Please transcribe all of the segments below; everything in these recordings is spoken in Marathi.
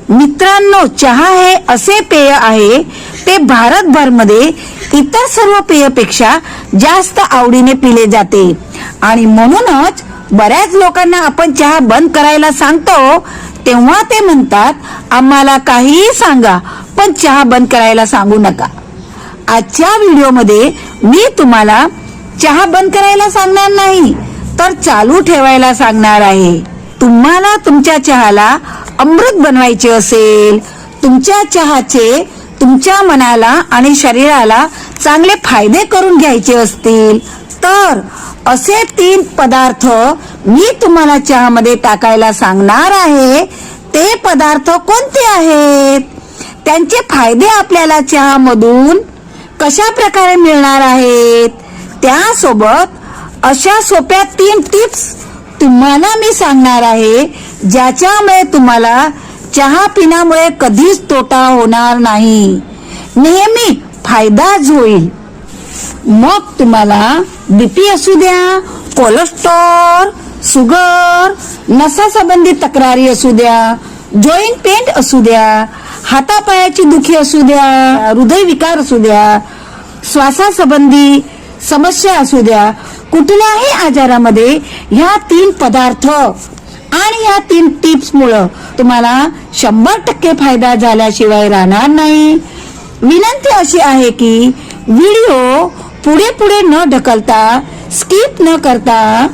मित्रांनो, चहा हे असे पेय आहे ते भारतभरमध्ये इतर सर्व पेयपेक्षा जास्त आवडीने पिले जाते आणि म्हणूनच बऱ्याच लोकांना आपण चहा बंद करायला सांगतो तेव्हा ते म्हणतात, आम्हाला काहीही सांगा पण चहा बंद करायला सांगू नका. आजच्या व्हिडिओमध्ये मी तुम्हाला चहा बंद करायला सांगणार नाही तर चालू ठेवायला सांगणार आहे. तुम्हाला तुमच्या चहाला अमृत बनवायचे असेल, तुमच्या चहाचे तुमच्या मनाला आणि शरीराला चांगले फायदे करून घ्यायचे असतील तर असे 3 पदार्थ मी तुम्हाला चहामध्ये टाकायला सांगणार आहे. ते पदार्थ कोणते आहेत, त्यांचे फायदे आपल्याला चहामधून कशा प्रकारे मिळणार आहेत, त्यासोबत अशा सोप्या 3 टिप्स तुम्हाला मी सांगणार आहे ज्याच्यामुळे तुम्हाला चहा पिण्यामुळे कधीच तोटा होणार नाही, नेहमी फायदाच होईल. मग तुम्हाला बीपी असू द्या, कोलेस्ट्रॉल, शुगर, नसा संबंधी तक्रारी असू द्या, जॉईंट पेन असू द्या, हातापायाची दुखी असू द्या, हृदयविकार असू द्या, श्वासासंबंधी समस्या असू द्या, कुठल्याही आजारामध्ये ह्या 3 पदार्थ आणि या 3 टिप्स मुळे तुम्हाला 100% फायदा झाल्याशिवाय राहणार नाही. विनंती अशी आहे की व्हिडिओ पुढे पुढे न ढकलता, स्किप न करता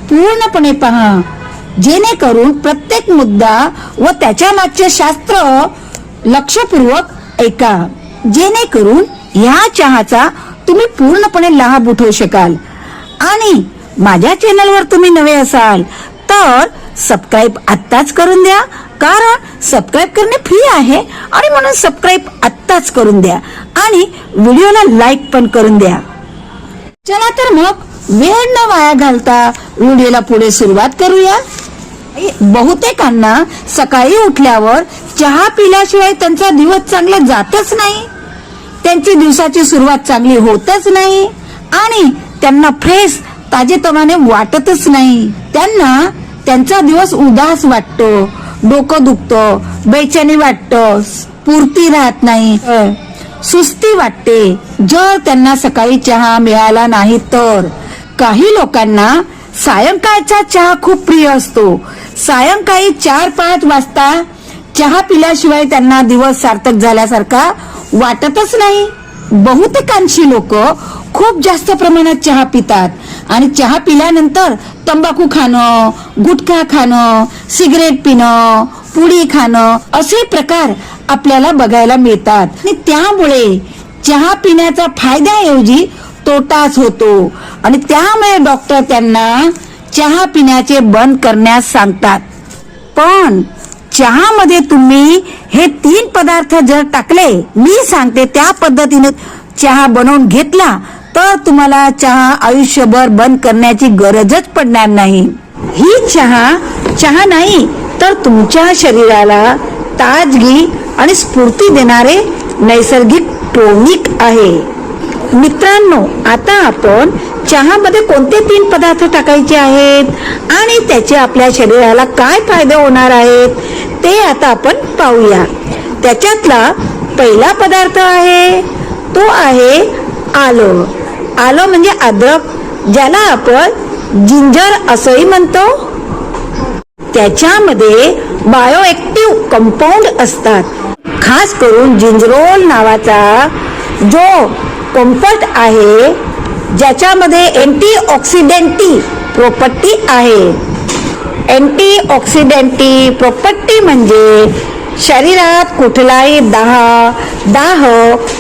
पूर्णपणे पहा, जेणेकरून प्रत्येक मुद्दा व त्याच्या मागचे शास्त्र लक्षपूर्वक ऐका, जेणेकरून ह्या चहाचा तुम्ही पूर्णपणे लाभ उठवू शकाल. आणि माझ्या चॅनलवर तुम्ही नवे असाल तर सबस्क्राईब आत्ताच करून द्या, कारण सबस्क्राईब करणे फ्री आहे आणि म्हणून सबस्क्राईब आत्ताच करून द्या आणि व्हिडिओला लाईक पण करून द्या. चला तर मग वेळ न वाया घालता व्हिडिओला पुढे सुरुवात करूया. बहुतेकांना सकाळी उठल्यावर चहा पिल्याशिवाय त्यांचा दिवस चांगला जातच नाही, त्यांची दिवसाची सुरुवात चांगली होतच नाही आणि त्यांना फ्रेश ताजेतवाने वाटतच नाही. त्यांना त्यांचा दिवस उदास वाटतो, डोकं दुखतं, बेचैनी वाटतं, स्फूर्ती राहत नाही, सुस्ती वाटते जर त्यांना सकाळी चहा मिळाला नाही तर. काही लोकांना सायंकाळचा चहा खूप प्रिय असतो. सायंकाळी 4-5 वाजता चहा पिल्याशिवाय त्यांना दिवस सार्थक झाल्यासारखा वाटतच नाही. बहुतेकांशी लोक खूप जास्त प्रमाणात चहा पितात आणि चहा पिल्यानंतर तंबाखू खाणं, गुटखा खाणं, सिगरेट पिणं, पुडी खाणं असे प्रकार आपल्याला बघायला मिळतात आणि त्यामुळे चहा पिण्याचा फायद्याऐवजी तोटाच होतो आणि त्यामुळे डॉक्टर त्यांना चहा पिण्याचे बंद करण्यास सांगतात. पण चहामध्ये तुम्ही हे 3 पदार्थ जर टाकले, मी सांगते त्या पद्धतीने चहा बनवून घेतला तर तुम्हाला चहा आयुष्यभर बंद करण्याची गरजच पडणार नाही. ही चहा नाही तर तुमच्या शरीराला ताजगी आणि स्फूर्ती देणारे नैसर्गिक टॉनिक आहे. मित्रांनो, आता आपण चहामध्ये कोणते 3 पदार्थ टाकायचे आहेत आणि त्याचे आपल्या शरीराला काय फायदे होणार आहेत ते आता आपण पाहूया. त्याच्यातला पहिला पदार्थ आहे तो आहे आलं. आलं म्हणजे अद्रक, ज्याला आपण जिंजर असंही म्हणतो. त्याच्यामध्ये बायोएक्टिव्ह कंपाऊंड असतात. खास करून जिंजरोल नावाचा जो कंपाऊंड आहे ज्याच्यामध्ये अँटीऑक्सिडंटी प्रॉपर्टी आहे. अँटीऑक्सिडंटी प्रॉपर्टी म्हणजे शरीरात कुठलाही दाह,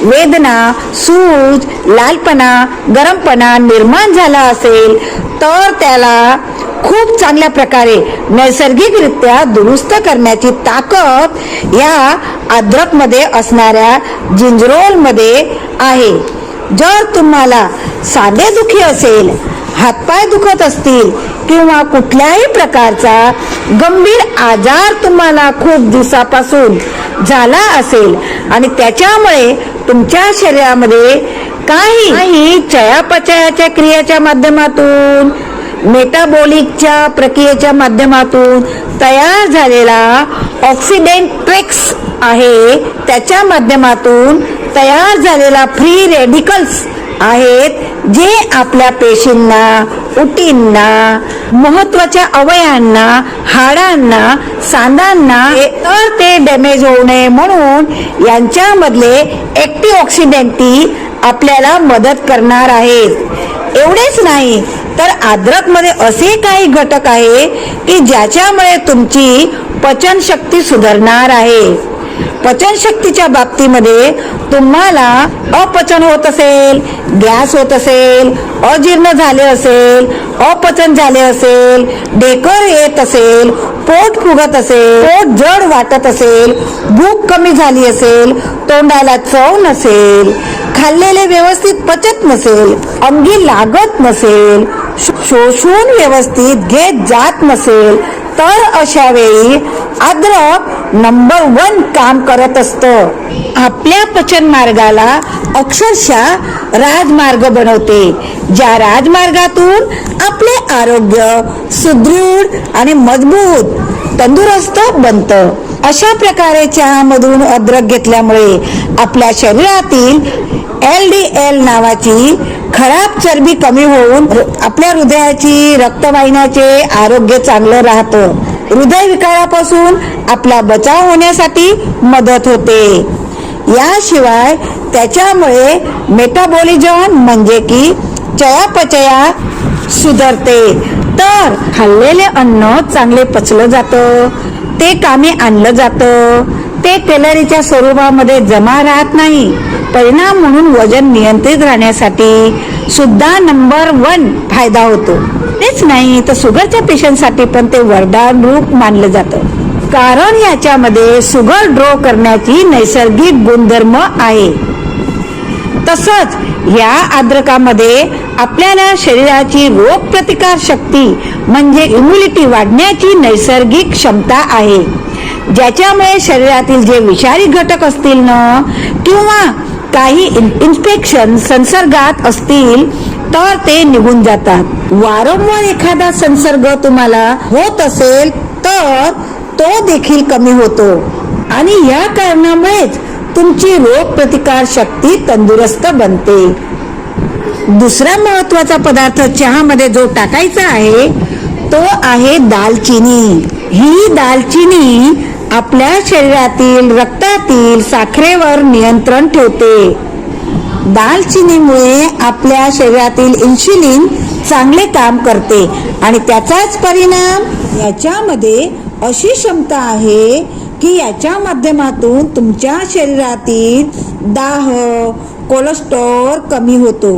वेदना, सूज, लालपणा, गरमपणा निर्माण झाला असेल तर त्याला खूप चांगल्या प्रकारे नैसर्गिकरित्या दुरुस्त करण्याची ताकद या अद्रकमध्ये असणाऱ्या जिंजरोलमध्ये आहे. जर तुम्हाला सांधेदुखी असेल, हातपाय दुखत असतील किंवा कुठल्याही प्रकारचा गंभीर आजार तुम्हाला खूप दिवसापासून झाला असेल आणि त्याच्यामुळे तुमच्या शरीरामध्ये काही चयापचयाच्या क्रियेच्या माध्यमातून मेटाबॉलिकच्या प्रक्रियेच्या माध्यमातून तयार झालेला ऑक्सिडेंट्रेक्स आहे, त्याच्या माध्यमातून तयार झालेला फ्री रेडिकल्स आहेत, जे आपल्या पेशींना, उतींना, महत्वाच्या अवयवांना, हाडांना, सांधांना तर ते डॅमेज होऊ नये म्हणून यांच्यामधले अँटीऑक्सिडंटी आपल्याला मदत करणार आहेत. एवढेच नाही तर अद्रकमध्ये असे काही घटक आहे की ज्याच्यामुळे तुमची पचनशक्ती सुधारणार आहे. पचनशक्तीच्या बाबतीमध्ये तुम्हाला अपचन होत असेल, गॅस होत असेल, अजीर्ण झाले असेल, अपचन झाले असेल, ढेकर येत असेल, पोट फुगत असेल, पोट जड वाटत असेल, भूक कमी झाली असेल, तोंडाला चव नसेल, खाल्लेले व्यवस्थित पचत नसेल, अंगी लागत नसेल, शोषून व्यवस्थित घेत जात नसेल, तर अशा वेळी अद्रक नंबर 1 काम करत असतं. आपल्या पचन मार्गाला अक्षरशः राजमार्ग बनवते, ज्या राजमार्गातून आपले आरोग्य सुदृढ आणि मजबूत तंदुरुस्त बनतं. अशा प्रकारे चहामधून अद्रक घेतल्यामुळे आपल्या शरीरातील LDL नावाची खराब चरबी कमी होऊन आपल्या हृदयाची, रक्तवाहिन्याचे आरोग्य चांगलं राहतं. हृदयविकारापासून आपला बचाव होण्यासाठी मदत होते. याशिवाय त्याच्यामुळे मेटाबॉलिझम म्हणजे की चयापचय सुधारते, तर खाल्लेले अन्न चांगले पचलं जातं, ते कामी आणलं जातं, ते कॅलरीच्या स्वरूपामध्ये जमा राहत नाही. परिणाम म्हणून वजन नियंत्रित राहण्यासाठी सुद्धा नंबर 1 फायदा होतो. तेच नाही तर शुगरच्या पेशंटसाठी पण ते वरदान रूप मानलं जातं, कारण याच्यामध्ये शुगर ड्रॉ करण्याची नैसर्गिक गुणधर्म आहे. तसंच या अद्रकामध्ये आपल्याला शरीराची रोगप्रतिकार शक्ती म्हणजे इम्युनिटी वाढण्याची नैसर्गिक क्षमता आहे, ज्याच्यामुळे शरीरातील जे विषारी घटक असतील ना किंवा काही इन्फेक्शन संसर्गात असतील तर ते निघून जातात. वारंवार एखादा संसर्ग तुम्हाला होत असेल तर तो देखील कमी होतो आणि या कारणामुळेच तुमची रोगप्रतिकार शक्ती तंदुरुस्त बनते. दुसरा महत्वाचा पदार्थ चहामध्ये जो टाकायचा आहे तो आहे दालचिनी. ही दालचिनी आपल्या शरीरातील रक्तातील साखरेवर नियंत्रण ठेवते. दालचिनीमुळे आपल्या शरीरातील इन्सुलिन चांगले काम करते आणि त्याचाच परिणाम याच्यामध्ये अशी क्षमता आहे की याच्या माध्यमातून तुमच्या शरीरातील दाह, कोलेस्ट्रॉल कमी होतो.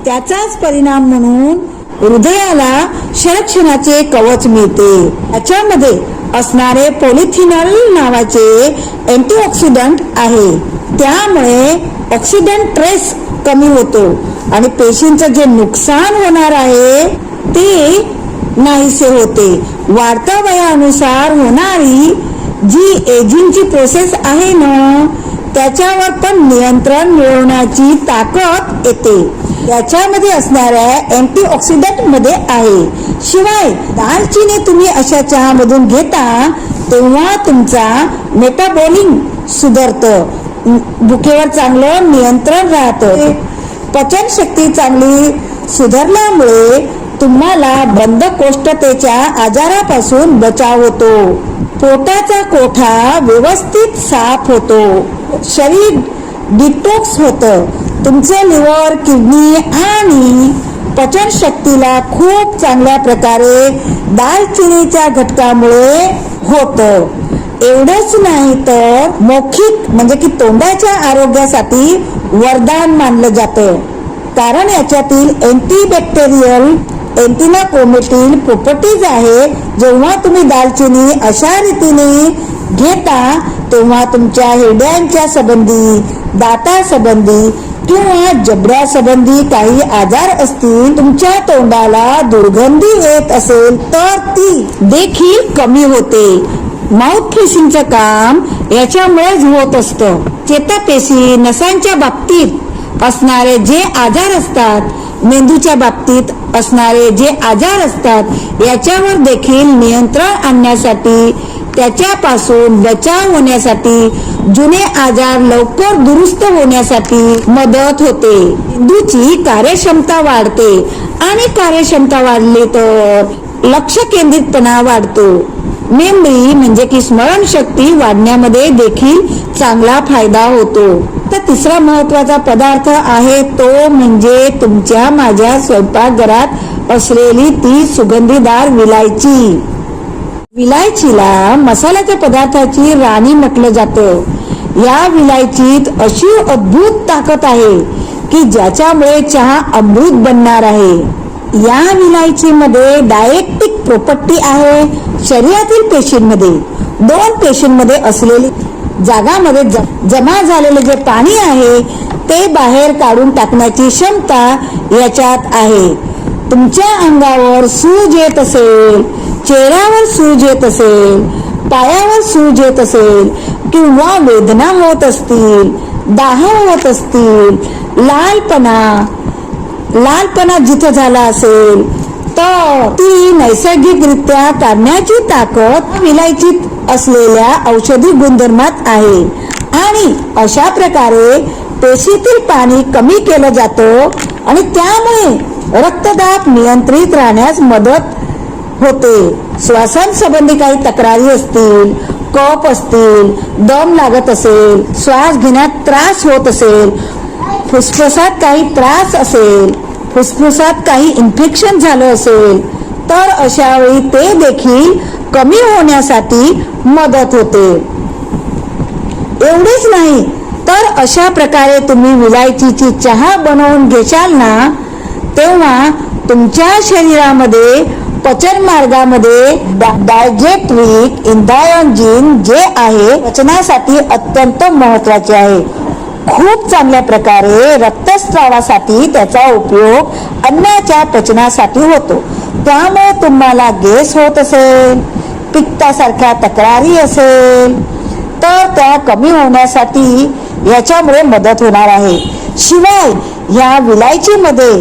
त्याचाच परिणाम म्हणून हृदयाला संरक्षणाचे कवच मिळते. याच्यामध्ये असणारे पॉलिफिनॉल नावाचे अँटीऑक्सिडंट आहे, त्यामुळे ऑक्सिडंट ट्रेस कमी होतो आणि पेशींचं जे नुकसान होणार आहे ते नाहीसे होते. वाढत्या वयानुसार होणारी जी एजिंगची प्रोसेस आहे ना त्याच्यावर पण नियंत्रण मिळवण्याची ताकद येते. याच्यामध्ये असणाऱ्या अँटीऑक्सिडंट मध्ये आहे. शिवाय दालचिनी तुम्ही अशा चहामधून घेता तेव्हा तुमचा मेटाबॉलिक सुधारतं, भुकेवर चांगलं नियंत्रण राहतं, पचनशक्ती चांगली सुधारल्यामुळे तुम्हाला बद्धकोष्ठतेच्या आजारापासून बचाव होतो. पोटाचा कोठा व्यवस्थित साफ होतो, शरीर डिटॉक्स होतं. तुमचं लिव्हर, किडनी आणि पचनशक्तीला खूप चांगल्या प्रकारे दालचिनीच्या घटकामुळे होतं. एवढंच नाही तर मौखिक म्हणजे की तोंडाच्या आरोग्यासाठी वरदान मानलं जातं, कारण याच्यातील अँटीबॅक्टेरियल अँटीनाकोमेटिल प्रॉपर्टीज आहे. जेव्हा तुम्ही दालचिनी अशा रीतीने घेता तेव्हा तुमच्या हिरड्यांच्या संबंधी, दातासंबंधी किंवा जबड्यासंबंधी काही आजार असतील, तुमच्या तोंडाला दुर्गंधी येत असेल तर ती देखील कमी होते. माउथ फ्रेशिंगचं काम याच्यामुळेच होत असतं. चेतापेशी, नसांच्या बाबतीत असणारे जे आजार असतात मेंदूच्या बाबतीत असणारे जे आजार असतात याच्यावर देखील नियंत्रण आणण्यासाठी, त्याच्यापासून बचाव होण्यासाठी, जुने आजार लवकर दुरुस्त होण्यासाठी मदत होते. मेंदूची कार्यक्षमता वाढते आणि कार्यक्षमता वाढली तर लक्ष केंद्रितपणा वाढतो. मेमरी म्हणजे की स्मरणशक्ती वाढण्यामध्ये देखील चांगला फायदा होतो. तर तिसरा महत्वाचा पदार्थ आहे तो म्हणजे तुमच्या माझ्या स्वयंपाकघरात असलेली ती सुगंधीदार विलायची. विलायचीला मसाल्याच्या पदार्थाची राणी म्हटलं जातं. या विलायचीत अशी अद्भुत ताकद आहे की ज्याच्यामुळे चहा अमृत बनणार आहे. या विलायचीमध्ये डायरेक्टिक प्रॉपर्टी आहे. शरीरातील पेशींमध्ये, 2 पेशींमध्ये असलेली जागामध्ये जमा झालेले जे पाणी आहे ते बाहेर काढून टाकण्याची क्षमता याच्यात आहे. तुमच्या अंगावर सूज येत असेल, चेहऱ्यावर सूज येत असेल, पायावर सूज येत असेल किंवा वेदना होत असतील, दाह होत असतील, लालपणा जिथं झाला असेल तर ती नैसर्गिकरित्या काढण्याची ताकद विलायचीत असलेल्या औषधी गुणधर्मात आहे. आणि अशा प्रकारे पेशीतील पाणी कमी केलं जातं आणि त्यामुळे रक्तदाब नियंत्रित राहण्यास मदत होते. श्वासांसंबंधी काही तक्रारी असतील, कफ असतील, दम लागत असेल, श्वास घेण्यात त्रास होत असेल, फुफ्फुसात काही त्रास असेल, फुफ्फुसात काही इन्फेक्शन झालं असेल तर अशा वेळी ते देखील कमी होण्यासाठी मदत होते. एवढेच नाही तर अशा प्रकारे तुम्ही विलायचीची चहा बनवून घेशाल ना, तेव्हा तुमच्या शरीरामध्ये पचन मार्गामध्ये डायजेस्टिक एन्झाइम जे आहे पचनासाठी अत्यंत महत्वाचे आहे. खूप चांगल्या प्रकारे रक्तस्रावासाठी त्याचा उपयोग अन्नाच्या पचनासाठी होतो. त्यामुळे तुम्हाला गॅस होत असेल, पित्तासारख्या तक्रारी असेल तर त्या कमी होण्यासाठी याच्यामुळे मदत होणार आहे. शिवाय या विलायचीमध्ये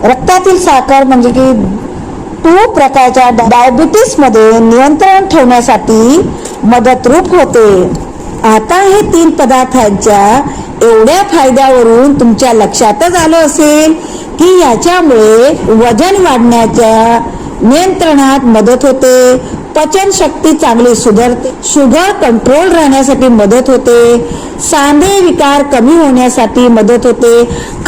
रक्तातील साखर म्हणजे की 2 प्रकारच्या डायबिटीस मध्ये नियंत्रण ठेवण्यासाठी मदतरूप होते. आता हे 3 पदार्थांच्या एवढ्या फायद्यावरून तुमच्या लक्षातच आलं असेल की याच्यामुळे वजन वाढण्याच्या नियंत्रणात मदत होते, पचन शक्ती चांगली सुधारते, शुगर कंट्रोल राहण्यासाठी मदत होते, सांधे विकार कमी होण्यासाठी मदत होते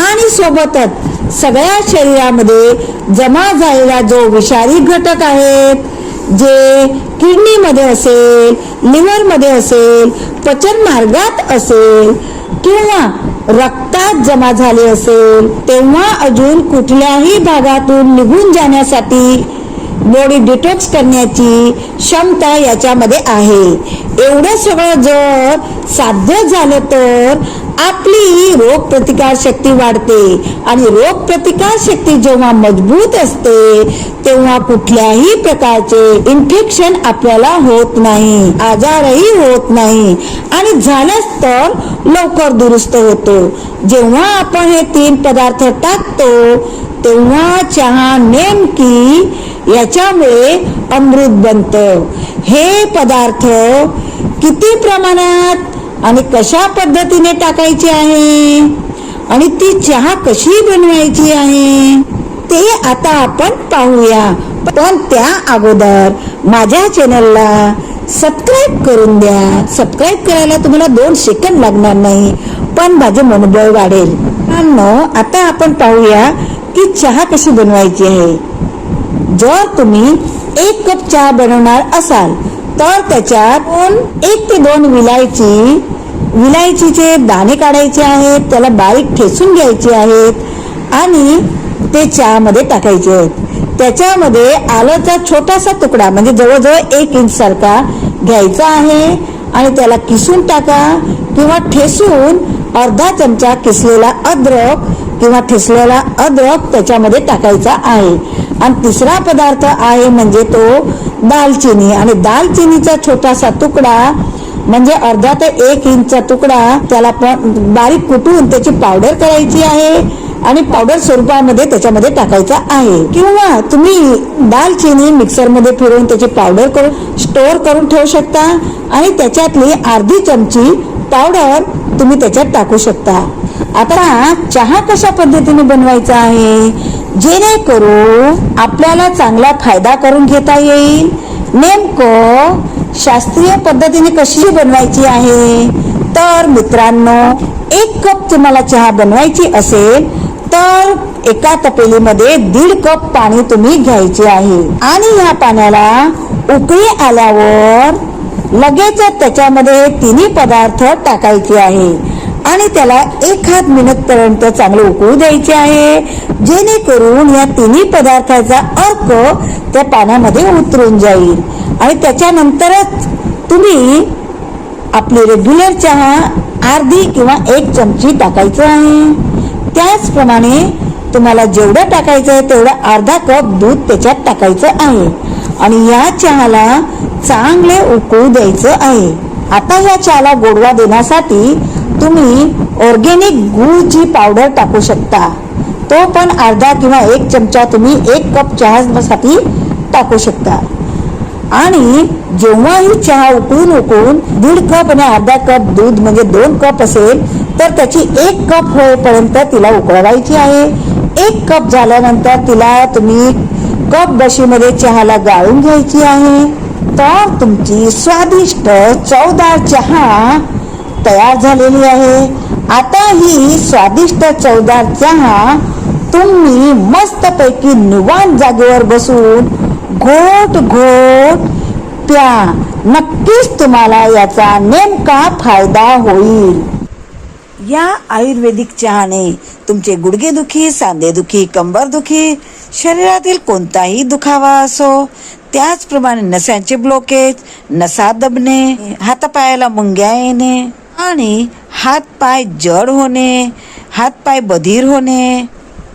आणि सोबतच सगळ्या शरीरामध्ये जमा झालेला जो विषारी घटक आहेत जे किडनी मध्ये असेल, लिव्हर मध्ये असेल, पचन मार्गात असेल किंवा रक्तात जमा झाले असेल तेव्हा अजून कुठल्याही भागातून निघून जाण्यासाठी बॉडी डिटॉक्स करण्याची क्षमता याच्यामध्ये आहे. एवढं सगळं जर साध्य झालं तर आपली रोग प्रतिकार शक्ती वाढते आणि रोग प्रतिकार शक्ती जेव्हा मजबूत असते तेव्हा कुठल्याही प्रकारचे इन्फेक्शन आपल्याला होत नाही, आजारही होत नाही आणि झालंच तर लवकर दुरुस्त होतो. जेव्हा आपण हे 3 पदार्थ टाकतो तेव्हा चहा नेमकी याच्यामुळे अमृत बनतं. हे पदार्थ किती प्रमाणात आणि कशा पद्धतीने टाकायचे आहे आणि ती चहा कशी बनवायची आहे ते आता आपण पाहूया. पण त्या अगोदर माझ्या चॅनलला सबस्क्राईब करून द्या. सबस्क्राईब करायला तुम्हाला 2 सेकंद लागणार नाही पण माझे मनोबळ वाढेल. आता आपण पाहूया की चहा कशी बनवायची आहे. जर तुम्ही 1 कप चहा बनवणार असाल तर त्याच्यात 1 ते 2 विलायचीचे दाणे काढायचे आहेत, त्याला बारीक ठेचून घ्यायचे आहेत आणि ते चहामध्ये टाकायचे आहेत. त्याच्यामध्ये आल्याचा छोटासा तुकडा म्हणजे जवळजवळ 1 इंच सारखा घ्यायचा आहे आणि त्याला किसून टाका किंवा ठेचून अर्धा चमचा किसलेला अद्रक किंवा ठेचलेला अद्रक त्याच्यामध्ये टाकायचा आहे. आणि तिसरा पदार्थ आहे म्हणजे तो दालचिनी आणि दालचिनीचा छोटासा तुकडा म्हणजे अर्धा ते 1 इंचचा तुकडा त्याला पण बारीक कुटून त्याची पावडर करायची आहे आणि पावडर स्वरूपामध्ये त्याच्यामध्ये टाकायचा आहे. किंवा तुम्ही दालचिनी मिक्सरमध्ये फिरवून त्याची पावडर करून स्टोअर करून ठेवू शकता आणि त्याच्यातली अर्धी चमची पावडर तुम्ही त्याच्यात टाकू शकता. आता चहा कशा पद्धतीने बनवायचा आहे जेणेकरून आपल्याला चांगला फायदा करून घेता येईल, नेमकं शास्त्रीय पद्धतीने कशी बनवायची आहे. तर मित्रांनो, 1 कप तुम्हाला चहा बनवायची असेल तर एका तपेलीमध्ये 1.5 कप पाणी तुम्ही घ्यायचे आहे आणि ह्या पाण्याला उकळी आल्यावर लगेच त्याच्यामध्ये तिन्ही पदार्थ टाकायचे आहे आणि त्याला 1 मिनिट पर्यंत चांगलं उकळू द्यायचे आहे, जेणेकरून या तिन्ही पदार्थाचा अर्क त्या पाण्यामध्ये उतरून जाईल आणि त्याच्यानंतरच तुम्ही आपली रेग्युलर चहा अर्धी किंवा 1 चमची टाकायचं आहे. त्याचप्रमाणे तुम्हाला जेवढं टाकायचं आहे तेवढं अर्धा कप दूध त्याच्यात टाकायचं आहे आणि या चहाला चांगले उकळू द्यायचं आहे. आता या चहाला गोडवा देण्यासाठी तुम्ही ऑर्गेनिक गूळची पावडर टाकू शकता. तो पण अर्धा किंवा 1 चमचा तुम्ही 1 कप चहासाठी टाकू शकता. आणि जेव्हा ही चहा उकळून 1.5 कप आणि अर्धा कप दूध म्हणजे 2 कप असेल तर त्याची 1 कप होईपर्यंत तिला उकळवायची आहे. 1 कप झाल्यानंतर तिला तुम्ही कप बशीमध्ये चहाला गाळून घ्यायची आहे. तर तुमची स्वादिष्ट चवदार चहा तयार झालेली आहे. आता ही स्वादिष्ट चवदार चहा तुम्ही मस्तपैकी निवांत जागेवर बसून घोट घोट प्या. नक्कीच तुम्हाला याचा नेमका फायदा होईल. या आयुर्वेदिक चहाने तुमचे गुडघेदुखी, सांधेदुखी, कंबरदुखी, शरीरातील कोणताही दुखावा असो, त्याचप्रमाणे नसांचे ब्लॉकेज, नसा दबणे, हातापायाला मुंग्या येणे आणि हातपाय जड होणे, हातपाय बधीर होणे,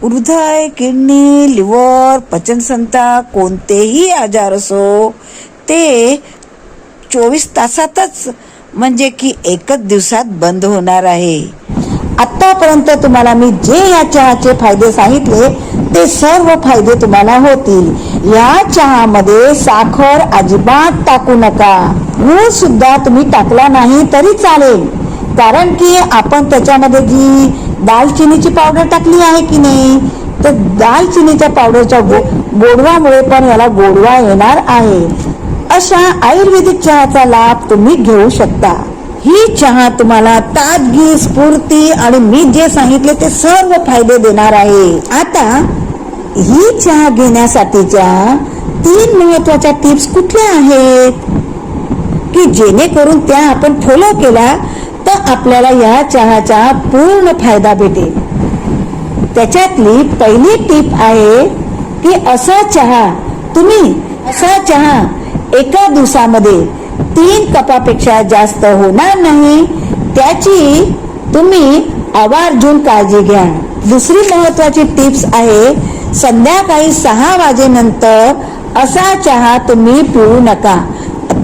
हृदय, किडनी, लिव्हर, पचनसंस्था कोणतेही आजार असो ते 24 तासातच म्हणजे की 1 दिवसात बंद होणार आहे. आतापर्यंत तुम्हाला मी जे या चहाचे फायदे सांगितले ते सर्व फायदे तुम्हाला होतील. या चहामध्ये साखर अजिबात टाकू नका. गूळ सुद्धा तुम्ही टाकला नाही तरी चालेल, कारण की आपण त्याच्यामध्ये जी दालचिनीची पावडर टाकली आहे की नाही, तर दालचिनीच्या पावडरच्या गोडवामुळे पण याला गोडवा येणार आहे. अशा आयुर्वेदिक चहाचा लाभ तुम्ही घेऊ शकता. ही चहा तुम्हाला ताजगी, स्फूर्ती आणि मी जे सांगितले ते सर्व फायदे देणार आहे. आता ही चहा घेण्यासाठीच्या 3 महत्वाच्या टिप्स कुठल्या आहेत की जेणेकरून त्या आपण फॉलो केला तर आपल्याला या चहाचा पूर्ण फायदा भेटेल. त्याच्यातली पहिली टिप आहे की असा चहा एका दिवसामध्ये 3 कपापेक्षा जास्त होणार नाही, त्याची तुम्ही आवर्जून काळजी घ्या. दुसरी महत्वाची टिप्स आहे संध्याकाळी 6 वाजेनंतर असा चहा तुम्ही पिऊ नका.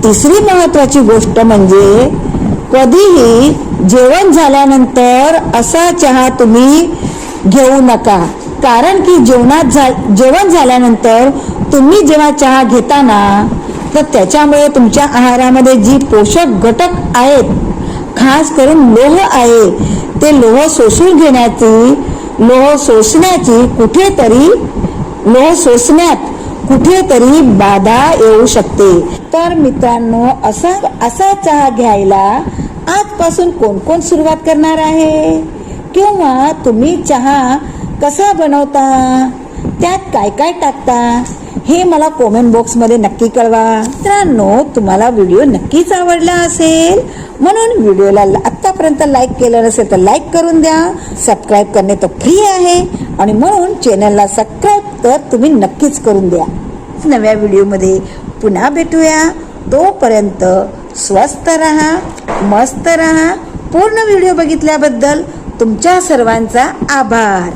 तिसरी महत्वाची गोष्ट म्हणजे कधीही जेवण झाल्यानंतर असा चहा तुम्ही घेऊ नका, कारण की जेवण झाल्यानंतर तुम्ही जेव्हा चहा घेताना तर त्याच्यामुळे तुमच्या आहारामध्ये जी पोषक घटक आहेत, खास करून लोह आहे, ते लोह शोषण्यात कुठेतरी बाधा येऊ शकते. तर मित्रांनो, असा चहा घ्यायला आजपासून कोण कोण सुरुवात करणार आहे किंवा तुम्ही चहा कसा बनवता, त्यात काय काय टाकता हे मला कमेंट बॉक्स मध्ये नक्की कळवा. मित्रांनो, तुम्हाला व्हिडिओ नक्कीच आवडला असेल, म्हणून व्हिडिओला आतापर्यंत लाईक केलं नसेल तर लाईक करून द्या. सबस्क्राईब करणे तर फ्री आहे आणि म्हणून चॅनलला सबस्क्राईब तर तुम्ही नक्कीच करून द्या. नव्या व्हिडिओमध्ये पुन्हा भेटूया. तोपर्यंत स्वस्थ राहा, मस्त राहा. पूर्ण व्हिडिओ बघितल्याबद्दल तुमच्या सर्वांचा आभार.